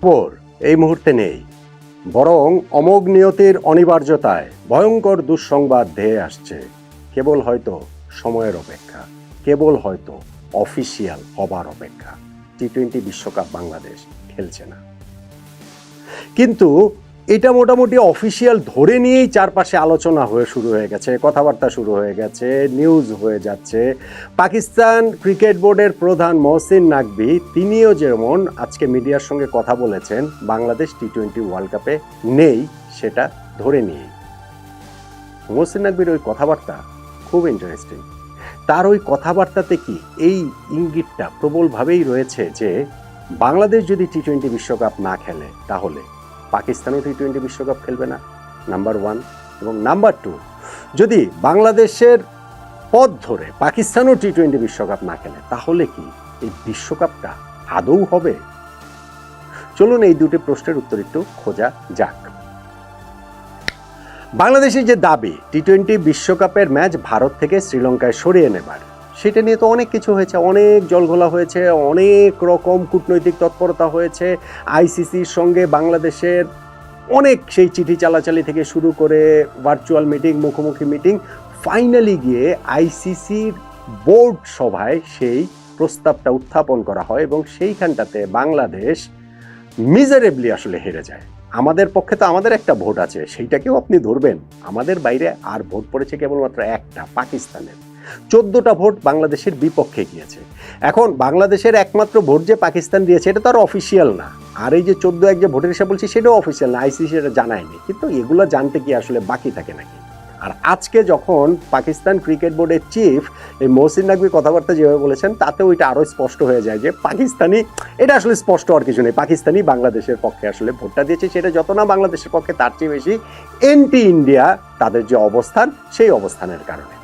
খবর এই মুহূর্তে নেই, বরং অমোঘ নিয়তির অনিবার্যতায় ভয়ঙ্কর দুঃসংবাদ ধেয়ে আসছে। কেবল হয়তো সময়ের অপেক্ষা, কেবল হয়তো অফিসিয়াল হবার অপেক্ষা। টি-20 বিশ্বকাপ বাংলাদেশ খেলছে না, কিন্তু এটা মোটামুটি অফিসিয়াল ধরে নিয়েই চারপাশে আলোচনা শুরু হয়ে গেছে, কথাবার্তা শুরু হয়ে গেছে, নিউজ হয়ে যাচ্ছে। পাকিস্তান ক্রিকেট বোর্ডের প্রধান মহসিন নাকভি তিনিও যেমন আজকে মিডিয়ার সঙ্গে কথা বলেছেন বাংলাদেশ টি-20 ওয়ার্ল্ড কাপে নেই সেটা ধরে নিয়েই। মহসিন নাকভির ওই কথাবার্তা খুব ইন্টারেস্টিং। তার ওই কথাবার্তাতে কি এই ইঙ্গিতটা প্রবলভাবেই রয়েছে যে বাংলাদেশ যদি টি-20 বিশ্বকাপ না খেলে তাহলে পাকিস্তানও টি-20 বিশ্বকাপ খেলবে না, নাম্বার 1। এবং নাম্বার 2, যদি বাংলাদেশের পথ ধরে পাকিস্তানও টি-20 বিশ্বকাপ না খেলে তাহলে কি এই বিশ্বকাপটা আদৌ হবে? চলুন এই দুটি প্রশ্নের উত্তর একটু খোঁজা যাক। বাংলাদেশের যে দাবি টি-20 বিশ্বকাপের ম্যাচ ভারত থেকে শ্রীলঙ্কায় সরিয়ে নেবার, সেটা নিয়ে তো অনেক কিছু হয়েছে, অনেক জলঘোলা হয়েছে, অনেক রকম কূটনৈতিক তৎপরতা হয়েছে। আইসিসির সঙ্গে বাংলাদেশের অনেক সেই চিঠি চালাচালি থেকে শুরু করে ভার্চুয়াল মিটিং, মুখোমুখি মিটিং, ফাইনালি গিয়ে আইসিসির বোর্ড সভায় সেই প্রস্তাবটা উত্থাপন করা হয় এবং সেইখানটাতে বাংলাদেশ মিজারেবলি আসলে হেরে যায়। আমাদের পক্ষে তো আমাদের একটা ভোট আছে, সেইটাকেও আপনি ধরবেন। আমাদের বাইরে আর ভোট পড়েছে কেবলমাত্র একটা, পাকিস্তানের। 14টা ভোট বাংলাদেশের বিপক্ষে গিয়েছে। এখন বাংলাদেশের একমাত্র ভোট যে পাকিস্তান দিয়েছে এটা তো আর অফিসিয়াল না, আর এই যে 14-1 যে ভোটের হিসাব বলছি সেটাও অফিসিয়াল না, আইসিসি এটা জানায়নি। কিন্তু এগুলো জানতে কি আসলে বাকি থাকে নাকি? আর আজকে যখন পাকিস্তান ক্রিকেট বোর্ডের চিফ এই মহসিন নাকভি কথাবার্তা যেভাবে বলেছেন তাতেও এটা আরও স্পষ্ট হয়ে যায় যে পাকিস্তানি, এটা আসলে স্পষ্ট আর কিছু নেই, পাকিস্তানি বাংলাদেশের পক্ষে আসলে ভোটটা দিয়েছে। সেটা যত না বাংলাদেশের পক্ষে তার চেয়ে বেশি এন্টি ইন্ডিয়া তাদের যে অবস্থান, সেই অবস্থানের কারণে।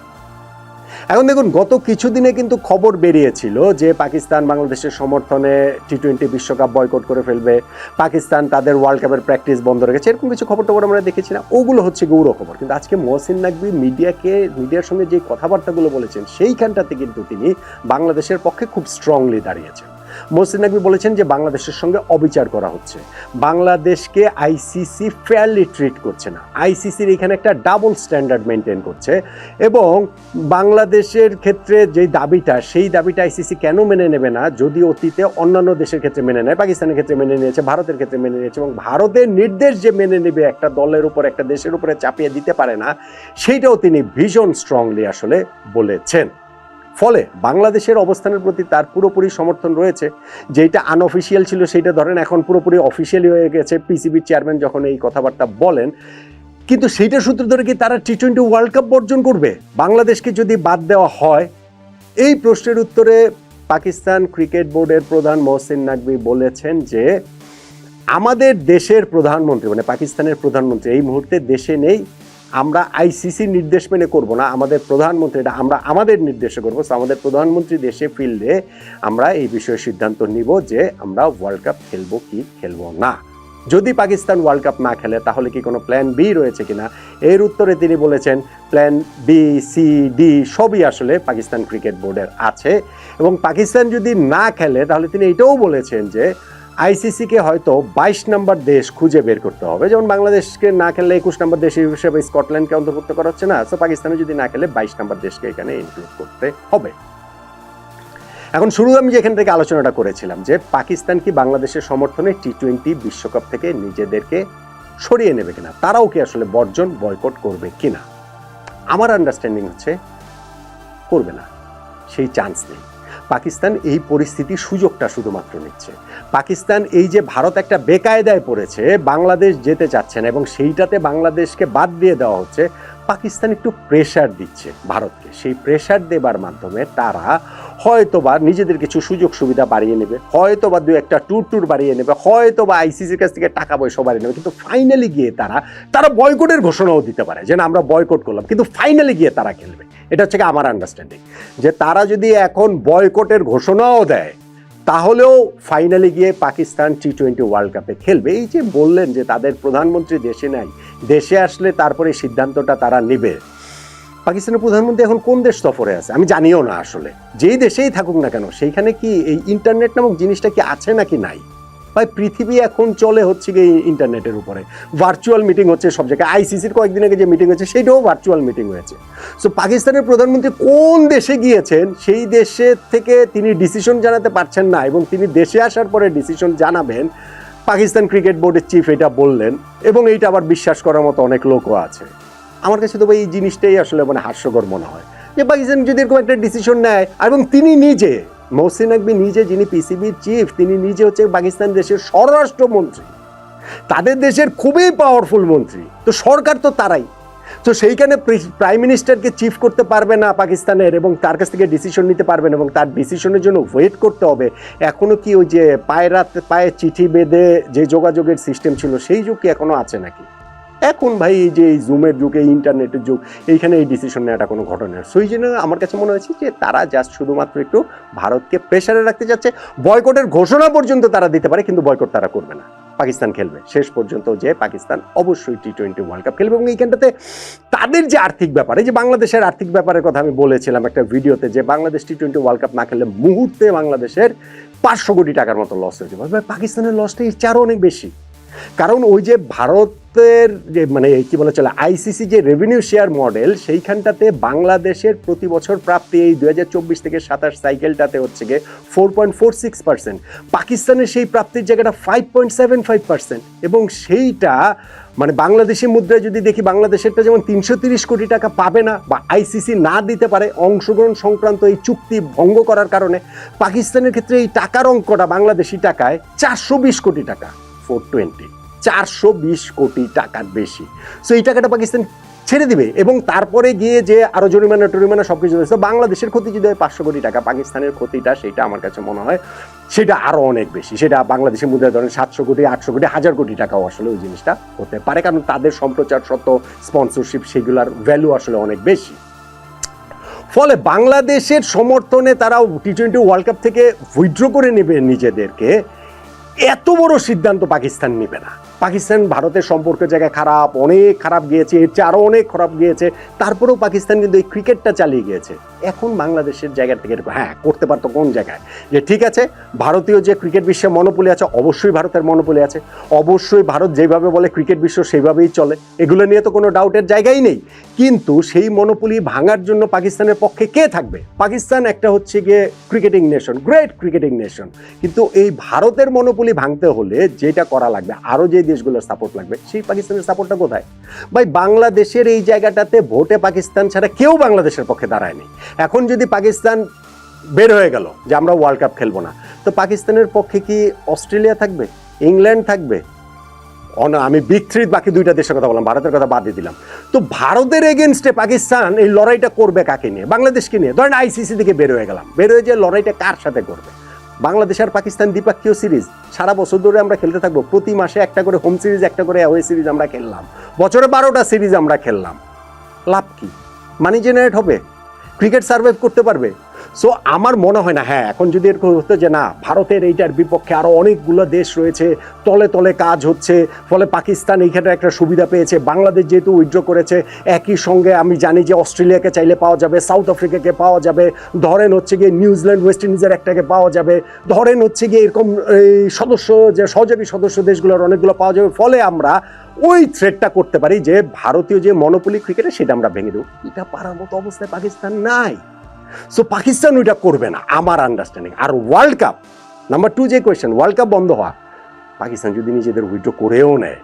এখন দেখুন, গত কিছুদিনে কিন্তু খবর বেরিয়েছিল যে পাকিস্তান বাংলাদেশের সমর্থনে টি-20 বিশ্বকাপ বয়কট করে ফেলবে, পাকিস্তান তাদের ওয়ার্ল্ড কাপের প্র্যাকটিস বন্ধ রেখেছে, এরকম কিছু খবর টবর আমরা দেখেছি না? ওগুলো হচ্ছে গৌর খবর। কিন্তু আজকে মহসিন নাকভি মিডিয়ার সঙ্গে যে কথাবার্তাগুলো বলেছেন সেইখানটাতে কিন্তু তিনি বাংলাদেশের পক্ষে খুব স্ট্রংলি দাঁড়িয়েছেন। মহসিন নাকভি বলেছেন যে বাংলাদেশের সঙ্গে অবিচার করা হচ্ছে, বাংলাদেশকে আইসিসি ফেয়ারলি ট্রিট করছে না, আইসিসির এখানে একটা ডাবল স্ট্যান্ডার্ড মেনটেন করছে, এবং বাংলাদেশের ক্ষেত্রে যে দাবিটা, সেই দাবিটা আইসিসি কেন মেনে নেবে না যদি অতীতে অন্যান্য দেশের ক্ষেত্রে মেনে নেয়, পাকিস্তানের ক্ষেত্রে মেনে নিয়েছে, ভারতের ক্ষেত্রে মেনে নিয়েছে, এবং ভারতের নির্দেশ যে মেনে নেবে একটা দলের উপর, একটা দেশের উপরে চাপিয়ে দিতে পারে না, সেইটাও তিনি ভীষণ স্ট্রংলি আসলে বলেছেন। ফলে বাংলাদেশের অবস্থানের প্রতি তার পুরোপুরি সমর্থন রয়েছে। যেটা আনঅফিসিয়াল ছিল সেইটা ধরেন এখন পুরোপুরি অফিসিয়ালি হয়ে গেছে, পিসিবির চেয়ারম্যান যখন এই কথাবার্তা বলেন। কিন্তু সেইটা সূত্র ধরে কি তারা টি-20 ওয়ার্ল্ড কাপ বর্জন করবে বাংলাদেশকে যদি বাদ দেওয়া হয়? এই প্রশ্নের উত্তরে পাকিস্তান ক্রিকেট বোর্ডের প্রধান মহসিন নাকভি বলেছেন যে আমাদের দেশের প্রধানমন্ত্রী, মানে পাকিস্তানের প্রধানমন্ত্রী এই মুহূর্তে দেশে নেই, আমরা আইসিসির নির্দেশ মেনে করব না, আমাদের প্রধানমন্ত্রী, এটা আমরা আমাদের নির্দেশে করবো। আমাদের প্রধানমন্ত্রী দেশে ফিরলে আমরা এই বিষয়ে সিদ্ধান্ত নিব যে আমরা ওয়ার্ল্ড কাপ খেলবো কি খেলবো না। যদি পাকিস্তান ওয়ার্ল্ড কাপ না খেলে তাহলে কি কোনো প্ল্যান বি রয়েছে কিনা, এর উত্তরে তিনি বলেছেন প্ল্যান বি, সি, ডি সবই আসলে পাকিস্তান ক্রিকেট বোর্ডের আছে। এবং পাকিস্তান যদি না খেলে তাহলে তিনি এটাও বলেছেন যে আইসিসিকে হয়তো 22 নম্বর দেশ খুঁজে বের করতে হবে। যেমন বাংলাদেশকে না খেললে 21 নম্বর দেশ হিসেবে স্কটল্যান্ডকে অন্তর্ভুক্ত করা হচ্ছে না, তো পাকিস্তানে যদি না খেলে 22 নম্বর দেশকে এখানে ইনক্লুড করতে হবে। এখন শুরু আমি যেখান থেকে আলোচনাটা করেছিলাম যে পাকিস্তান কি বাংলাদেশের সমর্থনে টি-20 বিশ্বকাপ থেকে নিজেদেরকে সরিয়ে নেবে কিনা, তারাও কি আসলে বর্জন বয়কট করবে কিনা, আমার আন্ডারস্ট্যান্ডিং হচ্ছে করবে না, সেই চান্স নেই। পাকিস্তান এই পরিস্থিতির সুযোগটা শুধুমাত্র নিচ্ছে। পাকিস্তান এই যে ভারত একটা বেকায়দায় পড়েছে, বাংলাদেশ যেতে চাচ্ছে না এবং সেইটাতে বাংলাদেশকে বাদ দিয়ে দেওয়া হচ্ছে, পাকিস্তান একটু প্রেশার দিচ্ছে ভারতকে। সেই প্রেশার দেবার মাধ্যমে তারা হয়তোবা নিজেদের কিছু সুযোগ সুবিধা বাড়িয়ে নেবে, হয়তোবা 2-একটা ট্যুর বাড়িয়ে নেবে, হয়তোবা আইসিসির কাছ থেকে টাকা পয়সা বাড়িয়ে নেবে, কিন্তু ফাইনালি গিয়ে তারা বয়কটের ঘোষণাও দিতে পারে যে না আমরা বয়কট করলাম, কিন্তু ফাইনালি গিয়ে তারা খেলবে। এটা হচ্ছে আমার আন্ডারস্ট্যান্ডিং যে তারা যদি এখন বয়কটের ঘোষণাও দেয় তাহলেও ফাইনালি গিয়ে পাকিস্তান টি-20 ওয়ার্ল্ড কাপে খেলবে। এই যে বললেন যে তাদের প্রধানমন্ত্রী দেশে নাই, দেশে আসলে তারপরে সিদ্ধান্তটা তারা নেবে। পাকিস্তানের প্রধানমন্ত্রী এখন কোন দেশ সফরে আছে আমি জানিও না, আসলে যেই দেশেই থাকুক না কেন সেইখানে কি এই ইন্টারনেট নামক জিনিসটা কি আছে নাকি নাই, ভাই পৃথিবী এখন চলে হচ্ছে গিয়ে ইন্টারনেটের উপরে, ভার্চুয়াল মিটিং হচ্ছে সব জায়গায়। আইসিসির কয়েকদিন আগে যে মিটিং হয়েছে সেইটাও ভার্চুয়াল মিটিং হয়েছে। সো পাকিস্তানের প্রধানমন্ত্রী কোন দেশে গিয়েছেন, সেই দেশে থেকে তিনি ডিসিশন জানাতে পারছেন না, এবং তিনি দেশে আসার পরে ডিসিশন জানাবেন, পাকিস্তান ক্রিকেট বোর্ডের চিফ এটা বললেন, এবং এইটা আবার বিশ্বাস করার মতো অনেক লোকও আছে। আমার কাছে তো ভাই এই জিনিসটাই আসলে মানে হাস্যকর মনে হয় যে পাকিস্তান যদি এরকম একটা ডিসিশন নেয়, এবং তিনি নিজে মহসিন নকভি নিজে, যিনি পিসিবির চিফ, তিনি নিজে হচ্ছে পাকিস্তান দেশের স্বরাষ্ট্রমন্ত্রী, তাদের দেশের খুবই পাওয়ারফুল মন্ত্রী, তো সরকার তো তারাই, তো সেইখানে প্রাইম মিনিস্টারকে চিফ করতে পারবে না পাকিস্তানের, এবং তার কাছ থেকে ডিসিশন নিতে পারবেন, এবং তার ডিসিশনের জন্য ওয়েট করতে হবে। এখনও কি ওই যে পায়ে চিঠি বেঁধে যে যোগাযোগের সিস্টেম ছিল সেই যুগ কি এখনও আছে নাকি? এখন ভাই এই যে এই জুমের যুগ, এই ইন্টারনেটের যুগ, এইখানে এই ডিসিশন নেওয়াটা কোনো ঘটনা। সো এই জন্য আমার কাছে মনে হয়েছে যে তারা জাস্ট শুধুমাত্র একটু ভারতকে প্রেশারে রাখতে যাচ্ছে। বয়কটের ঘোষণা পর্যন্ত তারা দিতে পারে, কিন্তু বয়কট তারা করবে না। পাকিস্তান খেলবে শেষ পর্যন্ত, যে পাকিস্তান অবশ্যই টি-20 ওয়ার্ল্ড কাপ খেলবে। এবং এইখানটাতে তাদের যে আর্থিক ব্যাপার, এই যে বাংলাদেশের আর্থিক ব্যাপারের কথা আমি বলেছিলাম একটা ভিডিওতে, যে বাংলাদেশ টি-20 ওয়ার্ল্ড কাপ না খেললে মুহূর্তে বাংলাদেশের 500 কোটি টাকার মতো লস হয়ে যাবে। পাকিস্তানের লসটা এর চেয়ে আরও অনেক বেশি, কারণ ওই যে ভারতের যে মানে কি বলা চলে আইসিসি যে রেভিনিউ শেয়ার মডেল, সেইখানটাতে বাংলাদেশের প্রতি বছর প্রাপ্তি এই 2024 থেকে 27 সাইকেলটাতে হচ্ছে গিয়ে 4.46%, পাকিস্তানের সেই প্রাপ্তির জায়গাটা 5.75%, এবং সেইটা মানে বাংলাদেশি মুদ্রায় যদি দেখি, বাংলাদেশেরটা যেমন 330 কোটি টাকা পাবে না, বা আইসিসি না দিতে পারে অংশগ্রহণ সংক্রান্ত এই চুক্তি ভঙ্গ করার কারণে, পাকিস্তানের ক্ষেত্রে এই টাকার অঙ্কটা বাংলাদেশি টাকায় 420 কোটি টাকা, 420 কোটি টাকার বেশি। সো এই টাকাটা পাকিস্তান ছেড়ে দিবে, এবং তারপরে গিয়ে যে আরো জরিমানা সবকিছু দিচ্ছে। বাংলাদেশের ক্ষতি যদি হয় 500 কোটি টাকা, পাকিস্তানের ক্ষতিটা সেটা আমার কাছে মনে হয় সেটা আরো অনেক বেশি। সেটা বাংলাদেশের মুদ্রায় ধরেন 700 কোটি, 800 কোটি, 1000 কোটি টাকাও আসলে ওই জিনিসটা হতে পারে, কারণ তাদের সম্প্রচার সত্য, স্পন্সরশিপ, সেগুলোর ভ্যালু আসলে অনেক বেশি। ফলে বাংলাদেশের সমর্থনে তারাও টি-20 ওয়ার্ল্ড কাপ থেকে উইথড্র করে নেবে নিজেদেরকে, এত বড় সিদ্ধান্ত পাকিস্তান নেবে না। পাকিস্তান ভারতের সম্পর্কের জায়গায় খারাপ, অনেক খারাপ গিয়েছে, এর চেয়ে আরও অনেক খারাপ গিয়েছে, তারপরেও পাকিস্তান কিন্তু এই ক্রিকেটটা চালিয়ে গিয়েছে। এখন বাংলাদেশের জায়গা থেকে হ্যাঁ করতে পারতো কোন জায়গায়, যে ঠিক আছে ভারতীয় যে ক্রিকেট বিশ্বে মনোপলি আছে, অবশ্যই ভারতের মনোপলি আছে, অবশ্যই ভারত যেভাবে বলে ক্রিকেট বিশ্ব সেইভাবেই চলে, এগুলো নিয়ে তো কোনো ডাউটের জায়গাই নেই। কিন্তু সেই মনোপলি ভাঙার জন্য পাকিস্তানের পক্ষে কে থাকবে? পাকিস্তান একটা হচ্ছে গিয়ে cricketing nation, great cricketing nation, কিন্তু এই ভারতের মনোপলি ভাঙতে হলে যেটা করা লাগবে, আরও যে দেশগুলোর সাপোর্ট লাগবে, সেই পাকিস্তানের সাপোর্টটা কোথায়? ভাই বাংলাদেশের এই জায়গাটাতে ভোটে পাকিস্তান ছাড়া কেউ বাংলাদেশের পক্ষে দাঁড়ায়নি। এখন যদি পাকিস্তান বের হয়ে গেল যে আমরা ওয়ার্ল্ড কাপ খেলবো না, তো পাকিস্তানের পক্ষে কি অস্ট্রেলিয়া থাকবে, ইংল্যান্ড থাকবে? আমি বিগ থ্রি বাকি দুইটা দেশের কথা বললাম, ভারতের কথা বাদ দিয়ে দিলাম। তো ভারতের এগেনস্টে পাকিস্তান এই লড়াইটা করবে কাকে নিয়ে? বাংলাদেশকে নিয়ে। ধরেন আইসিসি থেকে বের হয়ে গেলাম, বের হয়ে যে লড়াইটা কার সাথে করবে? বাংলাদেশ আর পাকিস্তান দ্বিপাক্ষিক সিরিজ সারা বছর ধরে আমরা খেলতে থাকবো, প্রতি মাসে একটা করে হোম সিরিজ, একটা করে অ্যাওয়ে সিরিজ আমরা খেললাম, বছরে 12টা সিরিজ আমরা খেললাম, লাভ কি? মানি জেনারেট হবে? ক্রিকেট সার্ভাইভ করতে পারবে? সো আমার মনে হয় না, হ্যাঁ এখন যদি এরকম হতো যে না ভারতের এইটার বিপক্ষে আরও অনেকগুলো দেশ রয়েছে, তলে তলে কাজ হচ্ছে, ফলে পাকিস্তান এইখানে একটা সুবিধা পেয়েছে, বাংলাদেশ যেহেতু উইথড্র করেছে, একই সঙ্গে আমি জানি যে অস্ট্রেলিয়াকে চাইলে পাওয়া যাবে, সাউথ আফ্রিকাকে পাওয়া যাবে, ধরেন হচ্ছে গিয়ে নিউজিল্যান্ড, ওয়েস্ট ইন্ডিজের একটাকে পাওয়া যাবে, ধরেন হচ্ছে গিয়ে এরকম এই সদস্য যে সহযোগী সদস্য দেশগুলোর অনেকগুলো পাওয়া যাবে, ফলে আমরা ওই থ্রেটটা করতে পারি যে ভারতীয় যে মনোপলি ক্রিকেটে সেটা আমরা ভেঙে দেবো। এটা পারার মতো অবস্থায় পাকিস্তান নাই। সো পাকিস্তান ওইটা করবে না আমার আন্ডারস্ট্যান্ডিং। আর ওয়ার্ল্ড কাপ নাম্বার 2 যে কোয়েশ্চেন, ওয়ার্ল্ড কাপ বন্ধ হওয়া, পাকিস্তান যদি নিজেদের উইথড্র করেও নেয়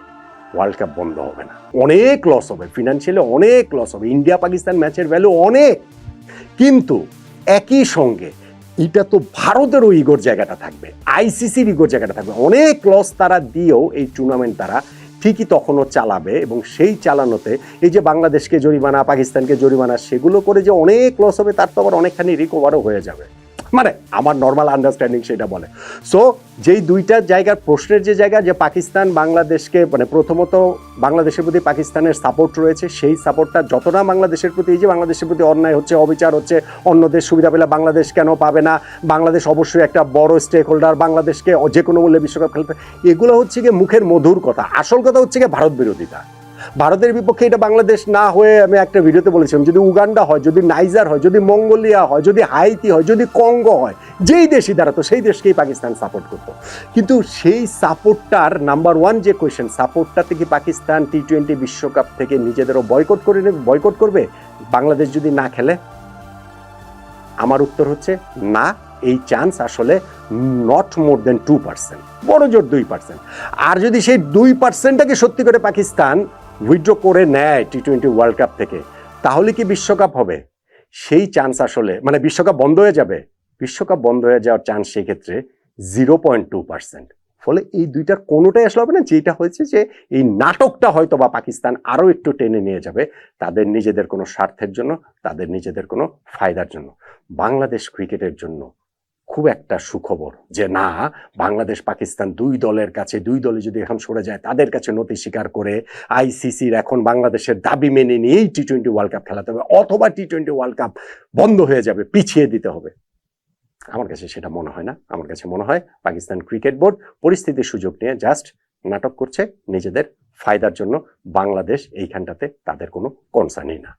ওয়ার্ল্ড কাপ বন্ধ হবে না, অনেক লস হবে, ফিনান্সিয়ালি অনেক লস হবে, ইন্ডিয়া পাকিস্তান ম্যাচের ভ্যালু অনেক, কিন্তু একই সঙ্গে এটা তো ভারতেরও ইগোর জায়গাটা থাকবে, আইসিসির ইগোর জায়গাটা থাকবে, অনেক লস তারা দিয়েও এই টুর্নামেন্ট তারা ঠিকই তখনও চালাবে, এবং সেই চালানোতে এই যে বাংলাদেশকে জরিমানা, পাকিস্তানকে জরিমানা, সেগুলো করে যে অনেক লস হবে, তার তো আবার অনেকখানি রিকভারও হয়ে যাবে, মানে আমার নর্মাল আন্ডারস্ট্যান্ডিং সেটা বলে। সো যেই দুইটা জায়গার প্রশ্নের যে জায়গা, যে পাকিস্তান বাংলাদেশকে মানে প্রথমত বাংলাদেশের প্রতি পাকিস্তানের সাপোর্ট রয়েছে, সেই সাপোর্টটা যতটা বাংলাদেশের প্রতি, এই যে বাংলাদেশের প্রতি অন্যায় হচ্ছে, অবিচার হচ্ছে, অন্য দেশ সুবিধা পেলে বাংলাদেশ কেন পাবে না, বাংলাদেশ অবশ্যই একটা বড় স্টেক হোল্ডার, বাংলাদেশকে যে কোনো মূল্যে বিশ্বকাপ খেলতে, এগুলো হচ্ছে গিয়ে মুখের মধুর কথা, আসল কথা হচ্ছে গিয়ে ভারত বিরোধিতা। ভারতের বিপক্ষে এটা বাংলাদেশ না হয়ে আমি একটা ভিডিওতে বলেছিলাম, যদি উগান্ডা হয়, যদি নাইজার হয়, যদি মঙ্গোলিয়া হয়, যদি হাইতি হয়, যদি কঙ্গো হয়, যেই দেশই দাঁড়াতো সেই দেশকেই পাকিস্তান সাপোর্ট করতো। কিন্তু সেই সাপোর্টটার নাম্বার ওয়ান যে কোয়েশ্চেন, সাপোর্টটাতে কি পাকিস্তান টি-20 বিশ্বকাপ থেকে নিজেদেরও বয়কট করবে বাংলাদেশ যদি না খেলে? আমার উত্তর হচ্ছে না, এই চান্স আসলে নট মোর দেন 2%, বড় জোর 2%। আর যদি সেই 2%টাকে সত্যি করে পাকিস্তান উইথড্র করে নেয় টি-20 ওয়ার্ল্ড কাপ থেকে, তাহলে কি বিশ্বকাপ হবে? সেই চান্স আসলে মানে বিশ্বকাপ বন্ধ হয়ে যাবে, বিশ্বকাপ বন্ধ হয়ে যাওয়ার চান্স সেই ক্ষেত্রে 0.2%। ফলে এই দুইটার কোনোটাই আসলে হবে না। যেটা হয়েছে যে এই নাটকটা হয়তো বা পাকিস্তান আরো একটু টেনে নিয়ে যাবে তাদের নিজেদের কোনো স্বার্থের জন্য, তাদের নিজেদের কোনো ফায়দার জন্য। বাংলাদেশ ক্রিকেটের জন্য খুব একটা সুখবর যে না, বাংলাদেশ পাকিস্তান দুই দলের কাছে, দুই দলে যদি এখন সরে যায় তাদের কাছে নতি স্বীকার করে আইসিসির এখন বাংলাদেশের দাবি মেনে নিয়েই টি-20 ওয়ার্ল্ড কাপ খেলাতে হবে, অথবা টি-20 ওয়ার্ল্ড কাপ বন্ধ হয়ে যাবে, পিছিয়ে দিতে হবে। আমার কাছে সেটা মনে হয় না। আমার কাছে মনে হয় পাকিস্তান ক্রিকেট বোর্ড পরিস্থিতির সুযোগ নিয়ে জাস্ট নাটক করছে নিজেদের ফায়দার জন্য। বাংলাদেশ এইখানটাতে তাদের কোনো কনসার্নই না।